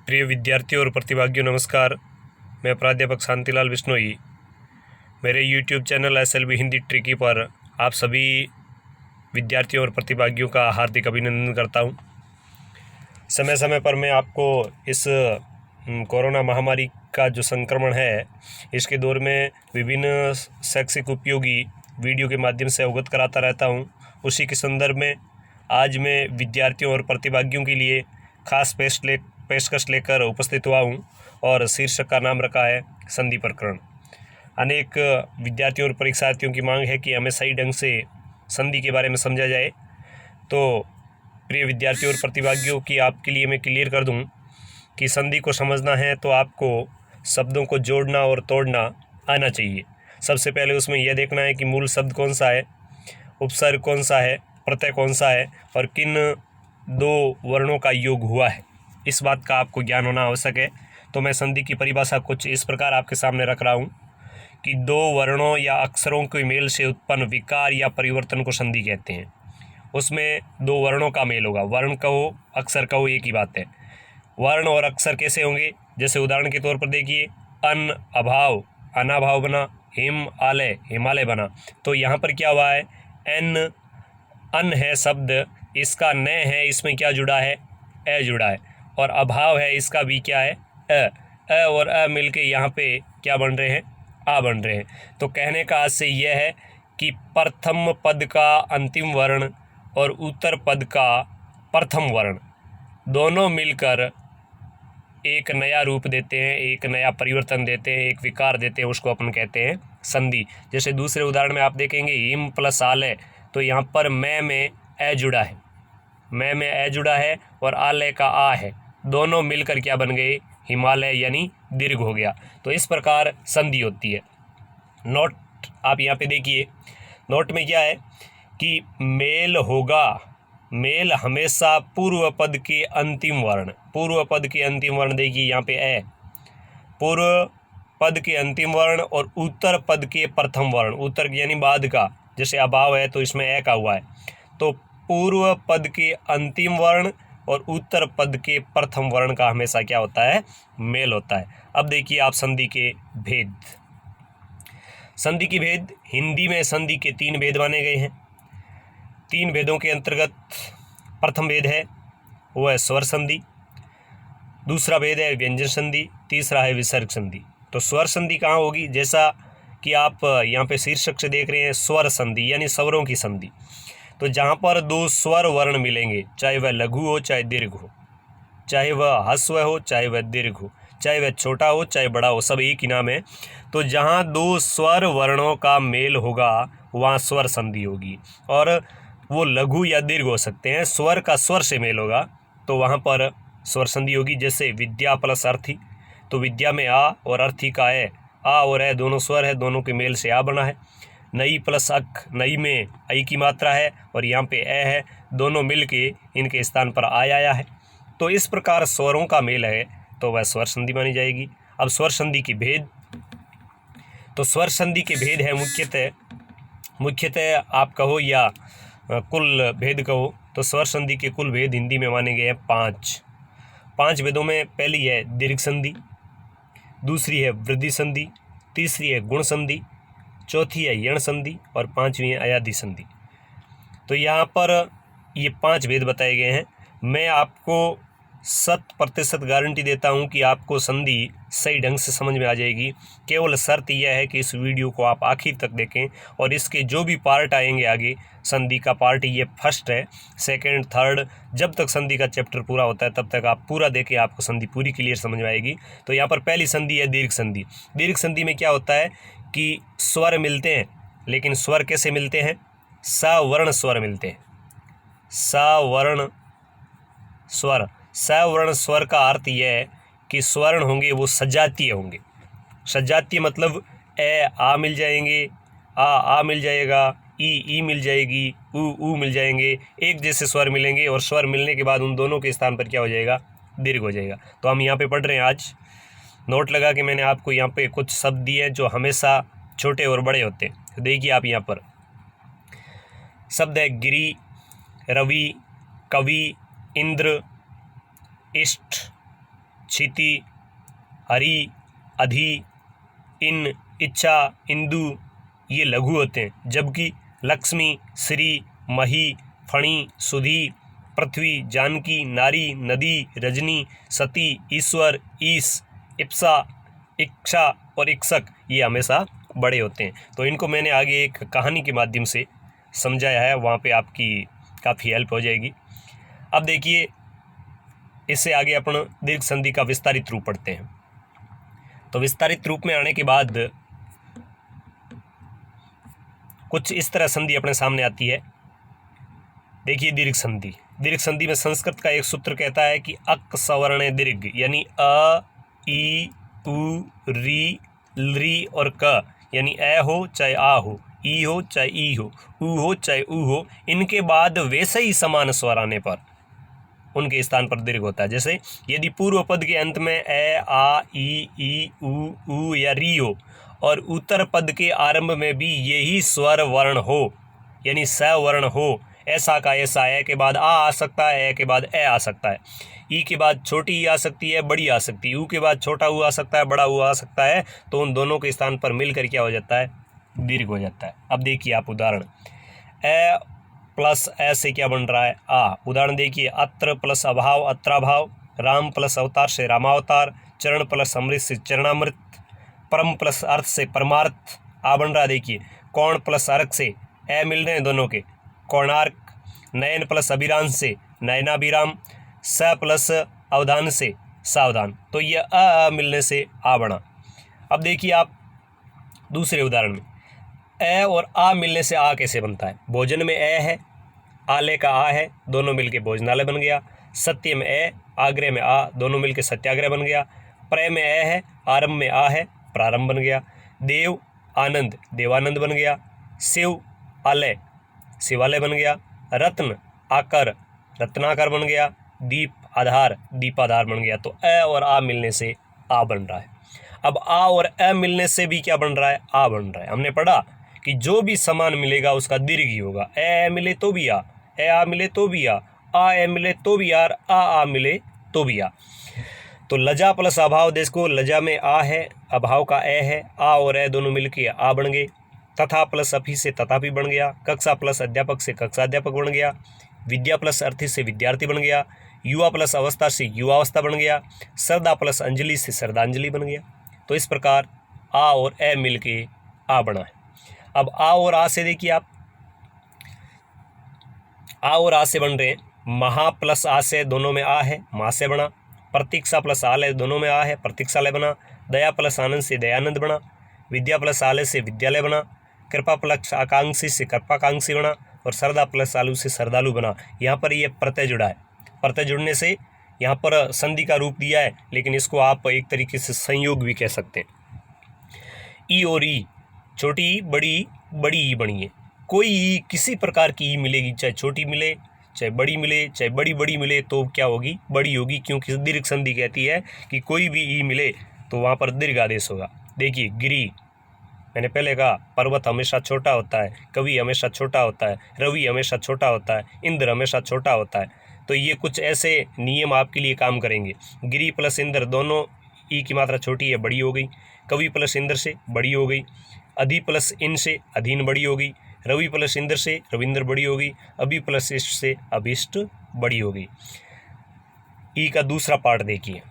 प्रिय विद्यार्थियों और प्रतिभागियों नमस्कार। मैं प्राध्यापक शांतिलाल बिश्नोई मेरे YouTube channel SLB Hindi tricky पर आप सभी विद्यार्थियों और प्रतिभागियों का हार्दिक अभिनंदन करता हूं। समय समय पर मैं आपको इस कोरोना महामारी का जो संक्रमण है इसके दौर में विभिन्न शैक्षिक उपयोगी वीडियो के माध्यम से अवगत कराता रहता हूं। उसी के संदर्भ में आज मैं विद्यार्थियों और प्रतिभागियों के लिए खास पेशकश लेकर उपस्थित हुआ हूं और शीर्षक का नाम रखा है संधि प्रकरण। अनेक विद्यार्थियों और परीक्षार्थियों की मांग है कि हमें सही ढंग से संधि के बारे में समझा जाए। तो प्रिय विद्यार्थियों और प्रतिभागियों की आपके लिए मैं क्लियर कर दूं कि संधि को समझना है तो आपको शब्दों को जोड़ना और तोड़ना आना चाहिए। सबसे पहले उसमें यह देखना है कि मूल शब्द कौन सा है, उपसर्ग कौन सा है, प्रत्यय कौन सा है और किन दो वर्णों का योग हुआ है। इस बात का आपको ज्ञान होना आवश्यक है। तो मैं संधि की परिभाषा कुछ इस प्रकार आपके सामने रख रहा हूँ कि दो वर्णों या अक्षरों के मेल से उत्पन्न विकार या परिवर्तन को संधि कहते हैं। उसमें दो वर्णों का मेल होगा, वर्ण कहो अक्षर कहो एक ही बात है। वर्ण और अक्षर कैसे होंगे, जैसे उदाहरण के तौर पर देखिए, अन अभाव अनाभाव बना, हिम आलय हिमालय बना। तो यहाँ पर क्या हुआ है, एन अन है शब्द, इसका न है, इसमें क्या जुड़ा है, ए जुड़ा है, और अभाव है, इसका भी क्या है, अ और अ मिलके यहाँ पे क्या बन रहे हैं, आ बन रहे हैं। तो कहने का आशय यह है कि प्रथम पद का अंतिम वर्ण और उत्तर पद का प्रथम वर्ण दोनों मिलकर एक नया रूप देते हैं, एक नया परिवर्तन देते हैं, एक विकार देते हैं, उसको अपन कहते हैं संधि। जैसे दूसरे उदाहरण में आप देखेंगे हिम प्लस आलय, तो यहाँ पर मैं में ए जुड़ा है, मैं में ए जुड़ा है और आलय का आ है, दोनों मिलकर क्या बन गए, हिमालय यानी दीर्घ हो गया। तो इस प्रकार संधि होती है। नोट आप यहाँ पे देखिए, नोट में क्या है कि मेल होगा, मेल हमेशा पूर्व पद के अंतिम वर्ण, पूर्व पद के अंतिम वर्ण देखिए यहाँ पे ए, पूर्व पद के अंतिम वर्ण और उत्तर पद के प्रथम वर्ण, उत्तर यानी बाद का, जैसे अभाव है तो इसमें ए का हुआ है, तो पूर्व पद के अंतिम वर्ण और उत्तर पद के प्रथम वर्ण का हमेशा क्या होता है, मेल होता है। अब देखिए आप संधि के भेद। संधि की भेद, हिंदी में संधि के 3 भेद माने गए हैं। 3 भेदों के अंतर्गत प्रथम भेद है वो है स्वर संधि, दूसरा भेद है व्यंजन संधि, तीसरा है विसर्ग संधि। तो स्वर संधि कहाँ होगी, जैसा कि आप यहाँ पे शीर्षक से देख रहे हैं, स्वर संधि यानी स्वरों की संधि। तो जहाँ पर 2 स्वर वर्ण मिलेंगे, चाहे वह लघु हो चाहे दीर्घ हो, चाहे वह ह्रस्व हो चाहे वह दीर्घ हो, चाहे वह छोटा हो चाहे बड़ा हो, सब एक ही नाम है। तो जहाँ 2 स्वर वर्णों का मेल होगा वहाँ स्वर संधि होगी, और वो लघु या दीर्घ हो सकते हैं। स्वर का स्वर से मेल होगा तो वहाँ पर स्वर संधि होगी। जैसे विद्या प्लस अर्थी, तो विद्या में आ और अर्थी का है, आ और ए दोनों स्वर है, दोनों के मेल से आ बना है। नई प्लस अक, नई में आई की मात्रा है और यहाँ पे ए है, दोनों मिल के इनके स्थान पर आया है। तो इस प्रकार स्वरों का मेल है तो वह स्वर संधि मानी जाएगी। अब स्वर संधि के भेद, तो स्वर संधि के भेद है मुख्यतः आप कहो या कुल भेद कहो, तो स्वर संधि के कुल भेद हिंदी में माने गए हैं 5 भेदों में पहली है दीर्घ संधि, दूसरी है वृद्धि संधि, तीसरी है गुण संधि, चौथी है यण संधि और 5वीं है अयाधि संधि। तो यहाँ पर ये 5 भेद बताए गए हैं। मैं आपको 100% गारंटी देता हूँ कि आपको संधि सही ढंग से समझ में आ जाएगी। केवल शर्त यह है कि इस वीडियो को आप आखिर तक देखें और इसके जो भी पार्ट आएंगे आगे, संधि का पार्ट ये फर्स्ट है, सेकंड थर्ड, जब तक संधि का चैप्टर पूरा होता है तब तक आप पूरा देखें, आपको संधि पूरी क्लियर समझ में आएगी। तो यहाँ पर पहली संधि है दीर्घ संधि। दीर्घ संधि में क्या होता है कि स्वर मिलते हैं, लेकिन स्वर कैसे मिलते हैं, सवर्ण स्वर मिलते हैं, सवर्ण स्वर। सवर्ण स्वर का अर्थ यह है कि स्वर्ण होंगे वो सजातीय होंगे। सजातीय मतलब ए आ मिल जाएंगे, आ मिल जाएगा, ई मिल जाएगी, ऊ मिल जाएंगे, एक जैसे स्वर मिलेंगे और स्वर मिलने के बाद उन दोनों के स्थान पर क्या हो जाएगा, दीर्घ हो जाएगा। तो हम यहाँ पे पढ़ रहे हैं, आज नोट लगा के मैंने आपको यहाँ पे कुछ शब्द दिए हैं जो हमेशा छोटे और बड़े होते हैं। तो देखिए आप यहाँ पर शब्द है गिरी, रवि, कवि, इंद्र, इष्ट, क्षिति, हरि, अधि, इन, इच्छा, इंदु ये लघु होते हैं, जबकि लक्ष्मी, श्री, मही, फणी, सुधी, पृथ्वी, जानकी, नारी, नदी, रजनी, सती, ईश्वर, ईश, इप्सा, इच्छा और इक्षक ये हमेशा बड़े होते हैं। तो इनको मैंने आगे एक कहानी के माध्यम से समझाया है, वहाँ पे आपकी काफ़ी हेल्प हो जाएगी। अब देखिए, इससे आगे अपन दीर्घ संधि का विस्तारित रूप पढ़ते हैं। तो विस्तारित रूप में आने के बाद कुछ इस तरह संधि अपने सामने आती है। देखिए, दीर्घ संधि। दीर्घ संधि में संस्कृत का एक सूत्र कहता है कि अक सवर्ण दीर्घ, यानी अ, ई, उ, री, ली और क, यानी ए हो चाहे आ हो, ई हो चाहे ई हो, उ हो चाहे उ हो, इनके बाद वैसे ही समान स्वर आने पर उनके स्थान पर दीर्घ होता है। जैसे यदि पूर्व पद के अंत में ए, आ, ई, उ या री हो और उत्तर पद के आरंभ में भी यही स्वर वर्ण हो, यानी स वर्ण हो, ऐसा का ऐसा ए के बाद आ सकता है, ए के बाद ए आ सकता है, ई के बाद छोटी ई आ सकती है, बड़ी आ सकती है, ऊ के बाद छोटा ऊ आ सकता है, बड़ा ऊ आ सकता है, तो उन दोनों के स्थान पर मिलकर क्या हो जाता है, दीर्घ हो जाता है। अब देखिए आप उदाहरण, ए प्लस ए से क्या बन रहा है, आ। उदाहरण देखिए, अत्र प्लस अभाव अत्राभाव, राम प्लस अवतार से रामावतार, चरण प्लस अमृत से चरणामृत, परम प्लस अर्थ से परमार्थ, आ बन रहा है। देखिए, कौण प्लस अर्क से ए मिल रहे हैं दोनों के, कोणार्क, नयन प्लस अभिराम से नयनाभिराम, स प्लस अवधान से सावधान, तो ये अ मिलने से आ बना। अब देखिए आप दूसरे उदाहरण में, ए और आ मिलने से आ कैसे बनता है। भोजन में ए है, आले का आ है, दोनों मिलके भोजनालय बन गया। सत्य में ए, आग्रह में आ, दोनों मिलके सत्याग्रह बन गया। प्रय में ए है, आरंभ में आ है, प्रारंभ बन गया। देव आनंद, देवानंद बन गया। शिव आलय, शिवालय बन गया। रत्न आकर, रत्नाकर बन गया। दीप आधार, दीपाधार बन गया। तो अ और आ मिलने से आ बन रहा है। अब आ और अ मिलने से भी क्या बन रहा है, आ बन रहा है। हमने पढ़ा कि जो भी समान मिलेगा उसका दीर्घ ही होगा। ए मिले तो भी आ, ए आ मिले तो भी आ ए मिले तो भी आ मिले तो भी आ। तो लजा प्लस अभाव, देश को लजा में आ है, अभाव का ए है, आ और ए दोनों मिलके आ बन गए। तथा प्लस अभी से तथापि बन गया। कक्षा प्लस अध्यापक से कक्षाध्यापक बन गया। विद्या प्लस अर्थी से विद्यार्थी बन गया। युवा प्लस अवस्था से युवावस्था बन गया। श्रद्धा प्लस अंजलि से श्रद्धांजलि बन गया। तो इस प्रकार आ और ए मिलके आ बना है। अब आ और आ से देखिए आप, आ और आ से बन रहे हैं। महा प्लस आ से दोनों में आ है, माँ से बना। प्रतीक्षा प्लस आलय दोनों में आ है, प्रतीक्षालय बना। दया प्लस आनंद से दयानंद बना। विद्या प्लस आलय से विद्यालय बना। कृपा प्लस आकांक्षी से कृपाकांक्षी बना। और श्रद्धा प्लस आलू से श्रद्धालु बना। यहाँ पर ये प्रत्यय जुड़ा है। प्रत्यय जुड़ने से यहाँ पर संधि का रूप दिया है, लेकिन इसको आप एक तरीके से संयोग भी कह सकते हैं। ई और ई, छोटी ई, बड़ी बड़ी ई बनी है। कोई ई किसी प्रकार की ई मिलेगी, चाहे छोटी मिले, चाहे बड़ी मिले, चाहे बड़ी बड़ी मिले, तो क्या होगी, बड़ी होगी, क्योंकि दीर्घ संधि कहती है कि कोई भी ई मिले तो वहाँ पर दीर्घ आदेश होगा। देखिए, गिरी, मैंने पहले कहा पर्वत हमेशा छोटा होता है, कवि हमेशा छोटा होता है, रवि हमेशा छोटा होता है, इंद्र हमेशा छोटा होता है। तो ये कुछ ऐसे नियम आपके लिए काम करेंगे। गिरी प्लस इंद्र दोनों ई की मात्रा छोटी है, बड़ी हो गई। कवि प्लस इंद्र से बड़ी हो गई। अधि प्लस इन से अधीन बड़ी हो गई। रवि प्लस इंद्र से रविंद्र बड़ी हो गई। अभि प्लस इष्ट से अभिष्ट बड़ी हो गई। ई का दूसरा पार्ट देखिए,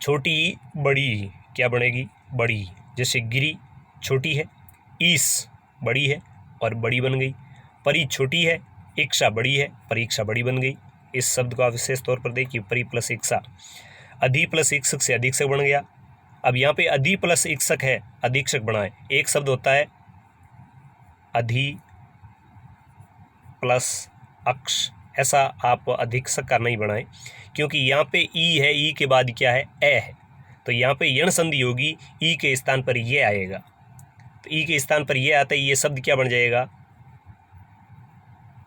छोटी ई बड़ी ई क्या बनेगी, बड़ी ई। जैसे गिरी छोटी है, ईस बड़ी है और बड़ी बन गई। परी छोटी है, इक्षा बड़ी है, परीक्षा बड़ी बन गई। इस शब्द का विशेष तौर पर देखिए, परी प्लस इक्षा। अधि प्लस इक्षक से अधीक्षक बन गया। अब यहाँ पे अधि प्लस इक्षक है, अधीक्षक बनाए। एक शब्द होता है अधि प्लस अक्ष, ऐसा आप अधीक्षक का नहीं बनाए, क्योंकि यहाँ पे ई है, ई के बाद क्या है, ए है। तो यहाँ पे यण संधि होगी, ई के स्थान पर ये आएगा। तो ई के स्थान पर ये आता है, ये शब्द क्या बन जाएगा,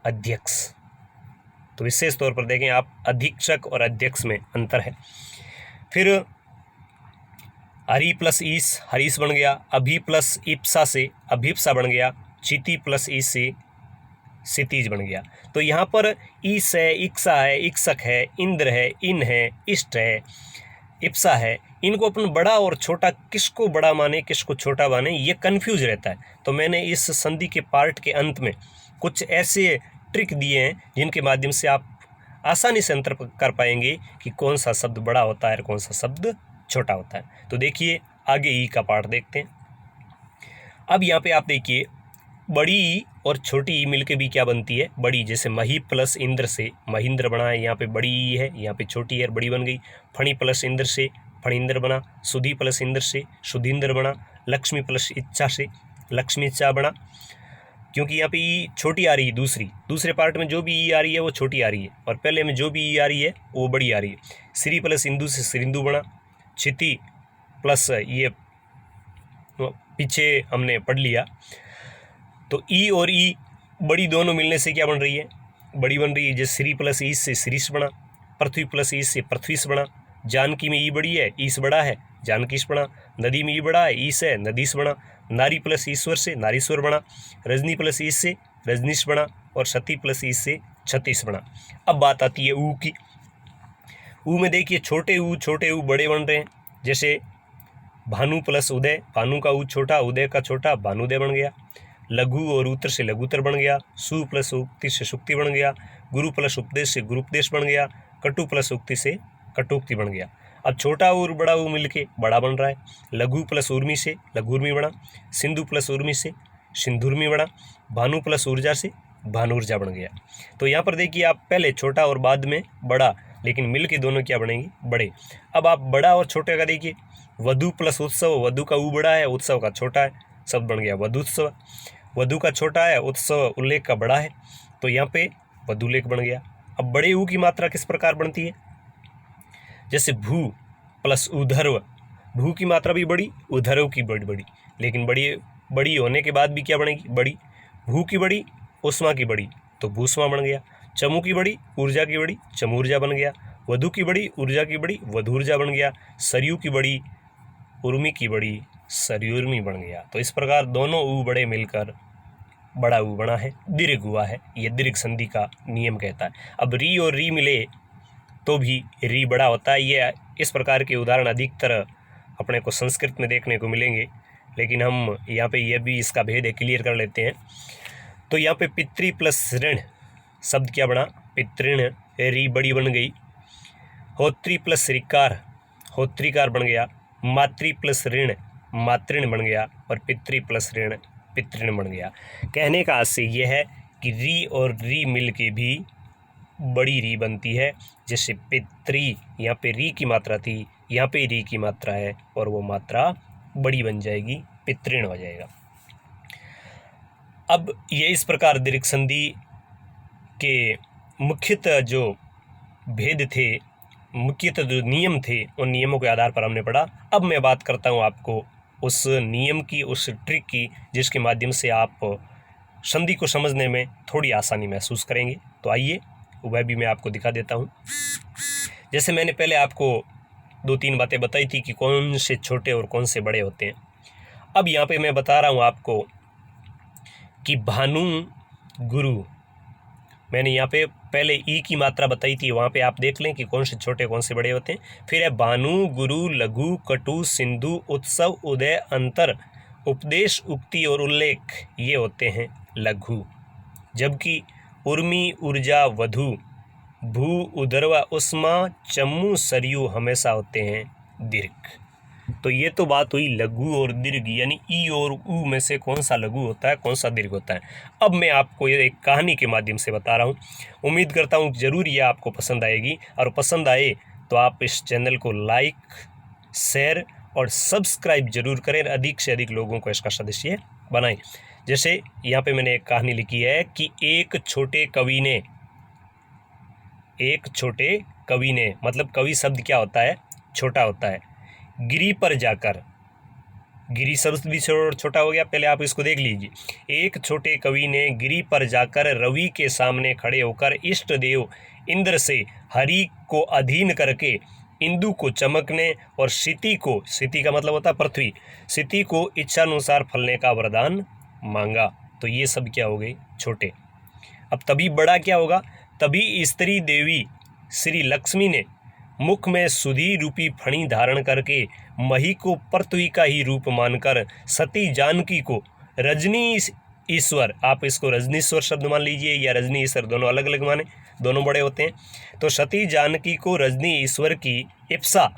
अध्यक्ष। तो विशेष तौर पर देखें आप, अधीक्षक और अध्यक्ष में अंतर है। फिर हरि प्लस ईस, हरीश बन गया। अभि प्लस इप्सा से अभिप्सा बन गया। क्षिति प्लस ई से क्षितिज बन गया। तो यहाँ पर ईस है, इक्सा है, इक्षक है, इंद्र है, इन है, इष्ट है, इप्सा है, इनको अपन बड़ा और छोटा किसको बड़ा माने किसको छोटा माने ये कन्फ्यूज रहता है। तो मैंने इस संधि के पार्ट के अंत में कुछ ऐसे ट्रिक दिए हैं जिनके माध्यम से आप आसानी से अंतर कर पाएंगे कि कौन सा शब्द बड़ा होता है और कौन सा शब्द छोटा होता है। तो देखिए आगे ई का पार्ट देखते हैं। अब यहाँ पे आप देखिए बड़ी ई और छोटी ई मिलके भी क्या बनती है, बड़ी। जैसे मही प्लस इंद्र से महेंद्र बना है, यहाँ पे बड़ी ई है, यहाँ पे छोटी है, बड़ी बन गई। फणी प्लस इंद्र से फणींद्र बना। सुधी प्लस इंद्र से सुधींद्र बना। लक्ष्मी प्लस इच्छा से लक्ष्मी इच्छा बना, क्योंकि यहाँ पे ई छोटी आ रही है। दूसरे पार्ट में जो भी ई आ रही है वो छोटी आ रही है, और पहले में जो भी ई आ रही है वो बड़ी आ रही है। श्री प्लस इंदु से श्रिंदु बना। क्षिति प्लस ये पीछे हमने पढ़ लिया। तो ई और ई बड़ी दोनों मिलने से क्या बन रही है, बड़ी बन रही है। जैसे श्री प्लस ईस से श्रीष बना। पृथ्वी प्लस ईस से पृथ्वीश बना। जानकी में ई बड़ी है, ईस बड़ा है, जानकीश बना। नदी में ई बड़ा है, ईस है, नदीश बना। नारी प्लस ईश्वर से नारीश्वर बना। रजनी प्लस ईस से रजनीश बना। और सती प्लस ईस से छत्तीस बना। अब बात आती है ऊ की। ऊ में देखिए छोटे ऊ बड़े बन रहे हैं। जैसे भानु प्लस उदय, भानु का ऊ छोटा, उदय का छोटा, भानुदय बन गया। लघु और उत्तर से लघुतर बन गया। सु प्लस उक्ति से सुक्ति बन गया। गुरु प्लस उपदेश से गुरुपदेश बन गया। कटु प्लस उक्ति से कटुक्ति बन गया। अब छोटा और बड़ा ऊ मिलके बड़ा बन रहा है। लघु प्लस उर्मी से लघुर्मी बना। सिंधु प्लस उर्मी से सिंधुर्मी बना। भानु प्लस ऊर्जा से भानुर्जा बन गया। तो यहाँ पर देखिए आप पहले छोटा और बाद में बड़ा, लेकिन मिल के दोनों क्या बनेंगे, बड़े। अब आप बड़ा और छोटे का देखिए। वधु प्लस उत्सव, वधु का ऊ बड़ा है, उत्सव का छोटा है, शब्द बन गया वधुत्सव। वधु का छोटा है, उत्सव उल्लेख का बड़ा है, तो यहाँ पे वधुलेख बन गया। अब बड़े ऊ की मात्रा किस प्रकार बनती है, जैसे भू प्लस उधर्व, भू की मात्रा भी बड़ी, उधर्व की बड़ी, लेकिन बड़ी होने के बाद भी क्या बनेगी, बड़ी। भू की बड़ी, उष्मा की बड़ी, तो भूष्मा बन गया। चमू की बड़ी, ऊर्जा की बड़ी, चमूर्जा बन गया। वधु की बड़ी, ऊर्जा की बड़ी, वधूर्जा बन गया। सरयू की बड़ी, उर्मी की बड़ी, सरयुर्मी बन गया। तो इस प्रकार दोनों ऊ बड़े मिलकर बड़ा ऊ बना है, दीर्घ हुआ है। ये दीर्घ संधि का नियम कहता है। अब री और री मिले तो भी री बड़ा होता है। ये इस प्रकार के उदाहरण अधिकतर अपने को संस्कृत में देखने को मिलेंगे, लेकिन हम यहाँ पे ये भी इसका भेद है, क्लियर कर लेते हैं। तो यहाँ पे पितृ प्लस ऋण शब्द क्या बना, पितृण, री बड़ी बन गई। होत्री प्लस ऋकार, होत्रिकार बन गया। मातृ प्लस ऋण, मातृण बन गया। और पितृ प्लस ऋण, पितृण बन गया। कहने का आशय यह है कि री और री मिल के भी बड़ी री बनती है। जैसे पितृ, यहाँ पे री की मात्रा थी, यहाँ पे री की मात्रा है, और वो मात्रा बड़ी बन जाएगी, पितृण हो जाएगा। अब ये इस प्रकार दीर्घ संधि के मुख्यतः जो भेद थे, मुख्यतः जो नियम थे, उन नियमों के आधार पर हमने पढ़ा। अब मैं बात करता हूँ आपको उस नियम की, उस ट्रिक की, जिसके माध्यम से आप संधि को समझने में थोड़ी आसानी महसूस करेंगे। तो आइए वह भी मैं आपको दिखा देता हूँ। जैसे मैंने पहले आपको 2-3 बातें बताई थी कि कौन से छोटे और कौन से बड़े होते हैं। अब यहाँ पे मैं बता रहा हूँ आपको कि भानु गुरु, मैंने यहाँ पे पहले ई की मात्रा बताई थी, वहाँ पे आप देख लें कि कौन से छोटे कौन से बड़े होते हैं। फिर है भानु, गुरु, लघु, कटु, सिंधु, उत्सव, उदय, अंतर, उपदेश, उक्ति और उल्लेख, ये होते हैं लघु। जबकि उर्मी, ऊर्जा, वधु, भू, उदर्वा, उष्मा, चम्मू, सरयू हमेशा होते हैं दीर्घ। तो ये तो बात हुई लघु और दीर्घ, यानी ई और ऊ में से कौन सा लघु होता है, कौन सा दीर्घ होता है। अब मैं आपको ये एक कहानी के माध्यम से बता रहा हूँ। उम्मीद करता हूँ जरूर ये आपको पसंद आएगी, और पसंद आए तो आप इस चैनल को लाइक, शेयर और सब्सक्राइब जरूर करें, अधिक से अधिक लोगों को इसका सदस्य बनाएं। जैसे यहाँ पे मैंने एक कहानी लिखी है कि एक छोटे कवि ने, मतलब कवि शब्द क्या होता है, छोटा होता है। गिरी पर जाकर, गिरी शब्द भी छोटा हो गया, पहले आप इसको देख लीजिए। एक छोटे कवि ने गिरी पर जाकर रवि के सामने खड़े होकर इष्ट देव इंद्र से हरि को अधीन करके इंदु को चमकने और क्षिति को, क्षिति का मतलब होता है पृथ्वी, क्षिति को इच्छानुसार फलने का वरदान मांगा। तो ये सब क्या हो गए, छोटे। अब तभी बड़ा क्या होगा, तभी स्त्री देवी श्री लक्ष्मी ने मुख में सुधी रूपी फणी धारण करके मही को पृथ्वी का ही रूप मानकर सती जानकी को रजनी ईश्वर, आप इसको रजनीश्वर शब्द मान लीजिए या रजनी ईश्वर, दोनों अलग अलग माने, दोनों बड़े होते हैं। तो सती जानकी को रजनी ईश्वर की इप्सा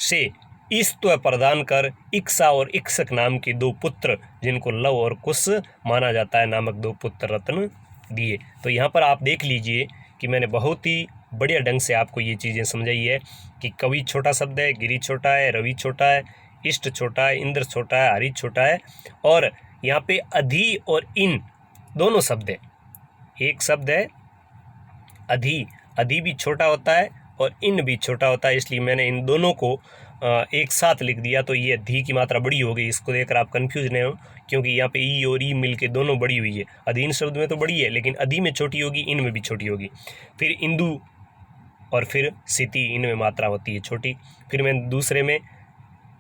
से ईस्त्व प्रदान कर इक्सा और इक्सक नाम के 2 पुत्र, जिनको लव और कुश माना जाता है, नामक 2 पुत्र रत्न दिए। तो यहाँ पर आप देख लीजिए कि मैंने बहुत ही बढ़िया ढंग से आपको ये चीज़ें समझाई है कि कवि छोटा शब्द है, गिरी छोटा है, रवि छोटा है, इष्ट छोटा है, इंद्र छोटा है, हरि छोटा है, और यहाँ पे अधि और इन दोनों शब्द है। एक शब्द है अधि, अधि भी छोटा होता है और इन भी छोटा होता है, इसलिए मैंने इन दोनों को एक साथ लिख दिया। तो ये धी की मात्रा बड़ी हो गई, इसको देखकर आप कंफ्यूज नहीं हो, क्योंकि यहाँ पे ई और ई मिलके दोनों बड़ी हुई है। अधीन शब्द में तो बड़ी है, लेकिन अधि में छोटी होगी, इन में भी छोटी होगी। फिर इंदु और फिर सिति, इनमें मात्रा होती है छोटी। फिर मैं दूसरे में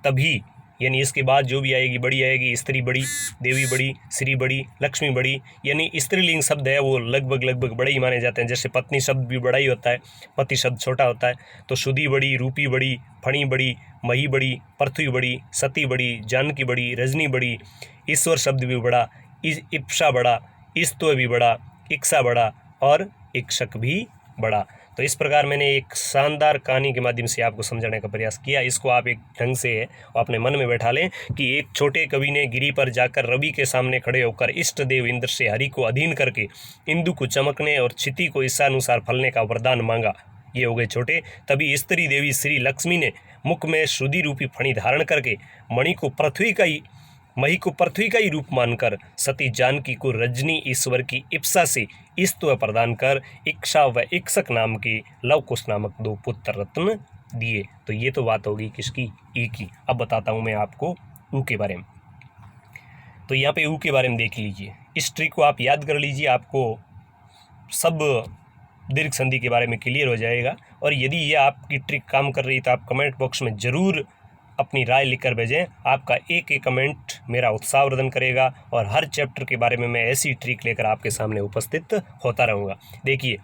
तभी, यानी इसके बाद जो भी आएगी बड़ी आएगी, स्त्री बड़ी, देवी बड़ी, श्री बड़ी, लक्ष्मी बड़ी, यानी स्त्रीलिंग शब्द है वो लगभग बड़े ही माने जाते हैं। जैसे पत्नी शब्द भी बड़ा ही होता है, पति शब्द छोटा होता है। तो सुधी बड़ी, रूपी बड़ी, फणी बड़ी, मही बड़ी, पृथ्वी बड़ी, सती बड़ी, जानकी बड़ी, रजनी बड़ी, ईश्वर शब्द भी बड़ा, इप्सा बड़ा, ईस्त्व भी बड़ा, इक्सा बड़ा और इक्षक भी बड़ा। तो इस प्रकार मैंने एक शानदार कहानी के माध्यम से आपको समझाने का प्रयास किया। इसको आप एक ढंग से अपने मन में बैठा लें कि एक छोटे कवि ने गिरी पर जाकर रवि के सामने खड़े होकर इष्ट देव इंद्र से हरि को अधीन करके इंदु को चमकने और क्षिति को इच्छानुसार फलने का वरदान मांगा। ये हो गए छोटे। तभी स्त्री देवी श्री लक्ष्मी ने मुख में श्रुति रूपी फणी धारण करके मणि को मही को पृथ्वी का ही रूप मानकर सती जानकी को रजनी ईश्वर की इप्सा से ईस्त्व प्रदान कर इक्षा व इक्षक नाम के लवकुश नामक 2 पुत्र रत्न दिए। तो ये तो बात होगी किसकी? ई की। अब बताता हूँ मैं आपको ऊ के बारे में। तो यहाँ पे ऊ के बारे में देख लीजिए, इस ट्रिक को आप याद कर लीजिए, आपको सब दीर्घ संधि के बारे में क्लियर हो जाएगा। और यदि ये आपकी ट्रिक काम कर रही है तो आप कमेंट बॉक्स में ज़रूर अपनी राय लिखकर भेजें। आपका एक कमेंट मेरा उत्साहवर्धन करेगा और हर चैप्टर के बारे में मैं ऐसी ट्रिक लेकर आपके सामने उपस्थित होता रहूँगा। देखिए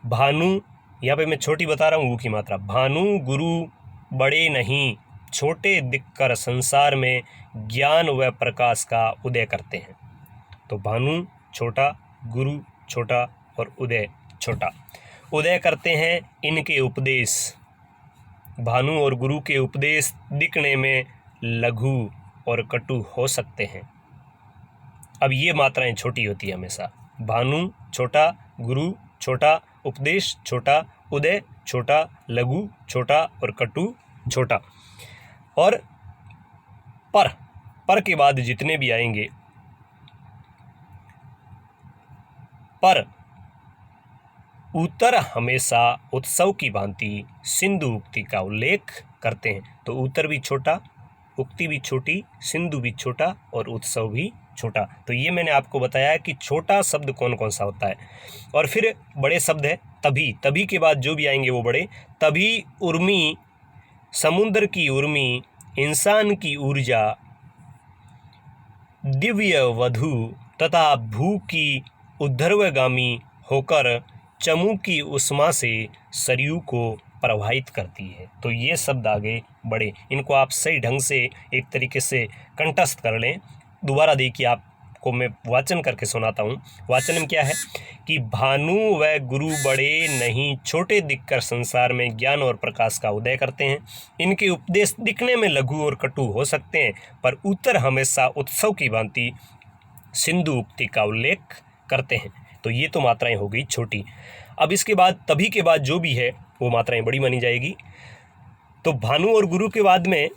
भानु, यहाँ पे मैं छोटी बता रहा हूँ ऊ की मात्रा। भानु गुरु बड़े नहीं, छोटे दिखकर संसार में ज्ञान व प्रकाश का उदय करते हैं। तो भानु छोटा, गुरु छोटा और उदय छोटा। उदय करते हैं इनके उपदेश, भानु और गुरु के उपदेश दिखने में लघु और कटु हो सकते हैं। अब ये मात्राएं छोटी होती है हमेशा। भानु छोटा, गुरु छोटा, उपदेश छोटा, उदय छोटा, लघु छोटा और कटु छोटा। और पर के बाद जितने भी आएंगे, पर उत्तर हमेशा उत्सव की भांति सिंधु उक्ति का उल्लेख करते हैं। तो उत्तर भी छोटा, उक्ति भी छोटी, सिंधु भी छोटा और उत्सव भी छोटा। तो ये मैंने आपको बताया कि छोटा शब्द कौन कौन सा होता है। और फिर बड़े शब्द है तभी के बाद जो भी आएंगे वो बड़े। तभी उर्मी, समुद्र की उर्मी, इंसान की ऊर्जा, दिव्य वधु तथा भू की ऊर्ध्वगामी होकर चमू की उष्मा से सरयू को प्रवाहित करती है। तो ये शब्द आगे बढ़े, इनको आप सही ढंग से एक तरीके से कंठस्थ कर लें। दोबारा देखिए, आपको मैं वाचन करके सुनाता हूँ। वाचन में क्या है कि भानु व गुरु बड़े नहीं, छोटे दिखकर संसार में ज्ञान और प्रकाश का उदय करते हैं। इनके उपदेश दिखने में लघु और कटु हो सकते हैं, पर उत्तर हमेशा उत्सव की भांति सिंधु उक्ति का उल्लेख करते हैं। तो ये तो मात्राएं हो गई छोटी। अब इसके बाद तभी के बाद जो भी है वो मात्राएं बड़ी मानी जाएगी। तो भानु और गुरु के बाद में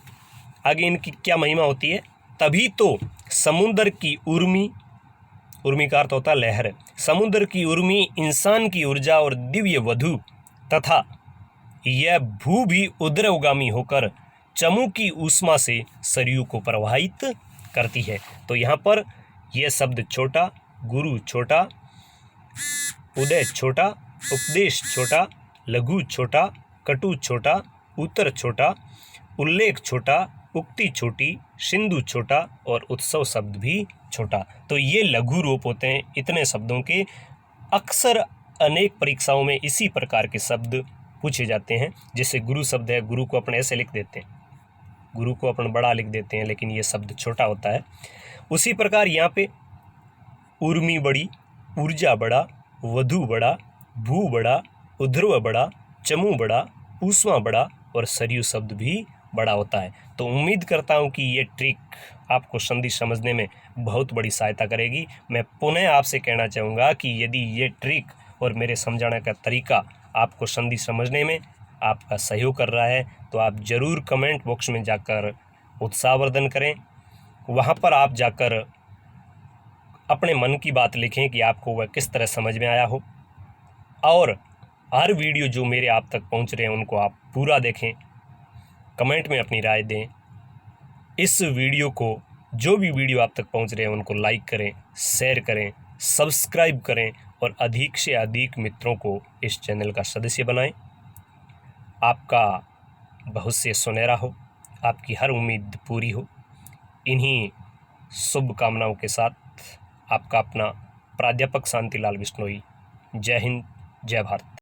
आगे इनकी क्या महिमा होती है? तभी तो समुद्र की उर्मी का अर्थ होता है लहर, समुद्र की उर्मी, इंसान की ऊर्जा और दिव्य वधु तथा यह भू भी ऊर्ध्वगामी होकर चमू की ऊष्मा से सरयू को प्रवाहित करती है। तो यहाँ पर यह शब्द छोटा, गुरु छोटा, उदय छोटा, उपदेश छोटा, लघु छोटा, कटु छोटा, उत्तर छोटा, उल्लेख छोटा, उक्ति छोटी, सिंधु छोटा और उत्सव शब्द भी छोटा। तो ये लघु रूप होते हैं इतने शब्दों के। अक्सर अनेक परीक्षाओं में इसी प्रकार के शब्द पूछे जाते हैं। जैसे गुरु शब्द है, गुरु को अपन ऐसे लिख देते हैं, गुरु को अपन बड़ा लिख देते हैं, लेकिन ये शब्द छोटा होता है। उसी प्रकार यहाँ पे उर्मी बड़ी, ऊर्जा बड़ा, वधु बड़ा, भू बड़ा, उध्रुव बड़ा, चमू बड़ा, ऊष्मा बड़ा और सरयू शब्द भी बड़ा होता है। तो उम्मीद करता हूँ कि ये ट्रिक आपको संधि समझने में बहुत बड़ी सहायता करेगी। मैं पुनः आपसे कहना चाहूँगा कि यदि ये ट्रिक और मेरे समझाने का तरीका आपको संधि समझने में आपका सहयोग कर रहा है तो आप ज़रूर कमेंट बॉक्स में जाकर उत्साहवर्धन करें। वहाँ पर आप जाकर अपने मन की बात लिखें कि आपको वह किस तरह समझ में आया हो, और हर वीडियो जो मेरे आप तक पहुँच रहे हैं उनको आप पूरा देखें, कमेंट में अपनी राय दें। इस वीडियो को, जो भी वीडियो आप तक पहुँच रहे हैं उनको लाइक करें, शेयर करें, सब्सक्राइब करें और अधिक से अधिक मित्रों को इस चैनल का सदस्य बनाएं। आपका भविष्य सुनहरा हो, आपकी हर उम्मीद पूरी हो। इन्हीं शुभकामनाओं के साथ आपका अपना प्राध्यापक शांतिलाल बिश्नोई। जय हिंद, जय भारत।